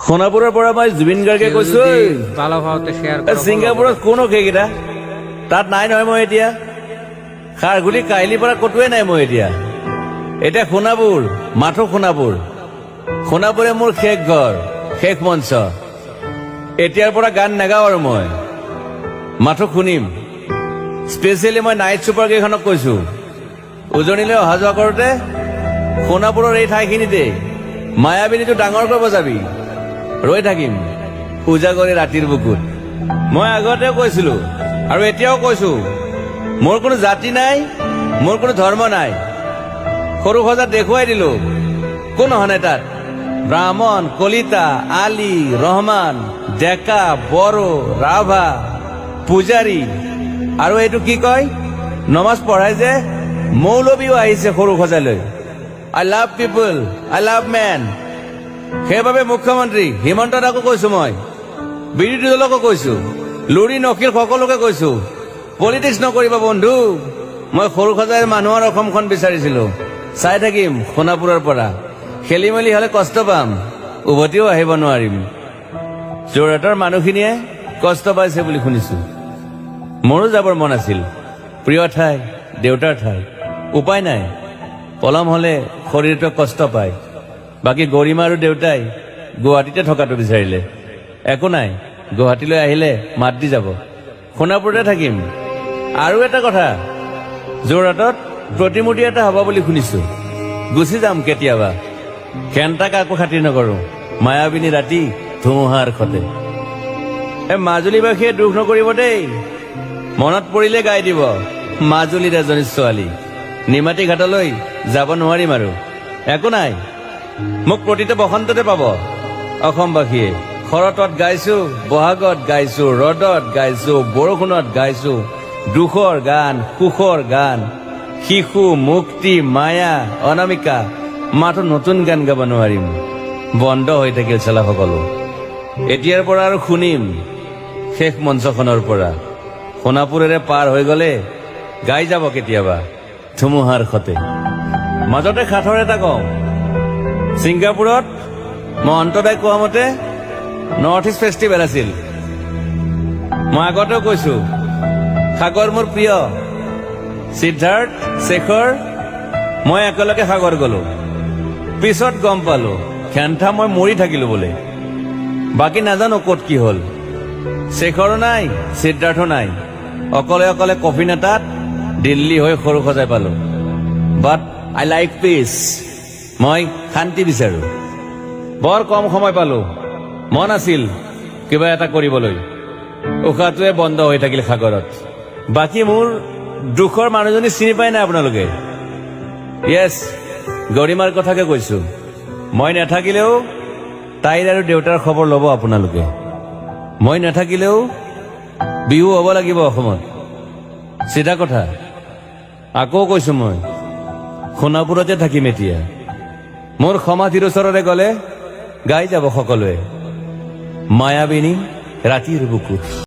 সোণাপুৰৰ পৰা মই জুবিন গাৰ্গে কৈছো ছিংগাপুৰত কোন সেইকেইটা তাত নাই নহয় মই এতিয়া খাৰঘুলি কাহিলীৰ পৰা ক'তোৱে নাই মই এতিয়া সোণাপুৰ মাথো সোণাপুৰে মোৰ শেষ ঘৰ শেষ মঞ্চ এতিয়াৰ পৰা গান নাগাওঁ আৰু মই মাথো শুনিম স্পেচিয়েলি মই নাইট ছুপাৰ কেইখনক কৈছো উজনিলৈ অহা যোৱা কৰোঁতে সোণাপুৰৰ এই ঠাইখিনিতে মায়াবিনীটো ডাঙৰকৈ বজাবি ৰৈ থাকিম উজাগৰি ৰাতিৰ বুকুত মই আগতেও কৈছিলো আৰু এতিয়াও কৈছো মোৰ কোনো জাতি নাই মোৰ কোনো ধৰ্ম নাই সৰু সজাত দেখুৱাই দিলো কোন হনে তাত ব্ৰাহ্মণ কলিতা আলী ৰহমান ডেকা বড়ো ৰাভা পূজাৰী আৰু এইটো কি কয় নমাজ পঢ়াই যে মৌলবীও আহিছে সৰু সজালৈ I love people I love man সেইবাবে মুখ্যমন্ত্ৰী হিমন্ত দাকো কৈছো মই বিৰোধী দলকো কৈছো লুৰি নকিৰ সকলোকে কৈছো পলিটিক্স নকৰিবা বন্ধু মই সৰু সজাইৰ মানুহৰ অসমখন বিচাৰিছিলো চাই থাকিম সোণাপুৰৰ পৰা খেলি মেলি হলে কষ্ট পাম উভতিও আহিব নোৱাৰিম যোৰহাটৰ মানুহখিনিয়ে কষ্ট পাইছে বুলি শুনিছো মোৰো যাবৰ মন আছিল প্ৰিয় ঠাই দেউতাৰ ঠাই উপায় নাই পলম হলে শৰীৰটোৱে কষ্ট পায় বাকী গৰিমা আৰু দেউতাই গুৱাহাটীতে থকাটো বিচাৰিলে একো নাই গুৱাহাটীলৈ আহিলে মাত দি যাব সোণাপুৰতে থাকিম আৰু এটা কথা যোৰহাটত প্ৰতিমূৰ্তি এটা হ'ব বুলি শুনিছো গুচি যাম কেতিয়াবা খেন্তা কাকো খাতিৰ নকৰো মায়াবিনী ৰাতি ধুমুহাৰ খতে মাজুলীবাসীয়ে দুখ নকৰিব দেই মনত পৰিলে গাই দিব মাজুলীৰ এজনী ছোৱালী নিমাতী ঘাটলৈ যাব নোৱাৰিম আৰু একো নাই মোক প্ৰতিটো বসন্ততে পাব অসমবাসীয়ে শৰতত গাইছো বহাগত গাইছো ৰদত গাইছো বৰষুণত গাইছো দুখৰ গান সুখৰ গান শিশু মুক্তি মায়া অনামিকা মাথো নতুন গান গাব নোৱাৰিম বন্ধ হৈ থাকিল চেলা সকলো এতিয়াৰ পৰা আৰু শুনিম শেষ মঞ্চখনৰ পৰা সোণাপুৰেৰে পাৰ হৈ গলে গাই যাব কেতিয়াবা ধুমুহাৰ খতে মাজতে সাঁথৰ এটা কওঁ ছিংগাপুৰত মই অন্তদাই কোৱা মতে নৰ্থ ইষ্ট ফেষ্টিভেল আছিল মই আগতেও কৈছো সাগৰ মোৰ প্ৰিয় সিদ্ধাৰ্থ শেখৰ মই একেলগে সাগৰ গলো পিছত গম পালো খেন্থা মই মৰি থাকিলো বোলে বাকী নাজানো ক'ত কি হ'ল শেখৰো নাই সিদ্ধাৰ্থো নাই অকলে অকলে কফিন এটাত দিল্লী হৈ সৰু সজাই পালো বাট আই লাইক পিচ মই শান্তি বিচাৰো বৰ কম সময় পালো মন আছিল কিবা এটা কৰিবলৈ উশাহটোৱে বন্ধ হৈ থাকিল সাগৰত বাকী মোৰ দুখৰ মানুহজনী চিনি পাই নাই আপোনালোকে য়েছ গৰিমাৰ কথাকে কৈছো মই নাথাকিলেও তাইৰ আৰু দেউতাৰ খবৰ ল'ব আপোনালোকে মই নাথাকিলেও বিহু হ'ব লাগিব অসমত চিধা কথা আকৌ কৈছো মই সোণাপুৰতে থাকিম এতিয়া মোৰ সমাধিৰ ওচৰৰে গলে গাই যাব সকলোৱে মায়াবিনী ৰাতিৰ বুকুত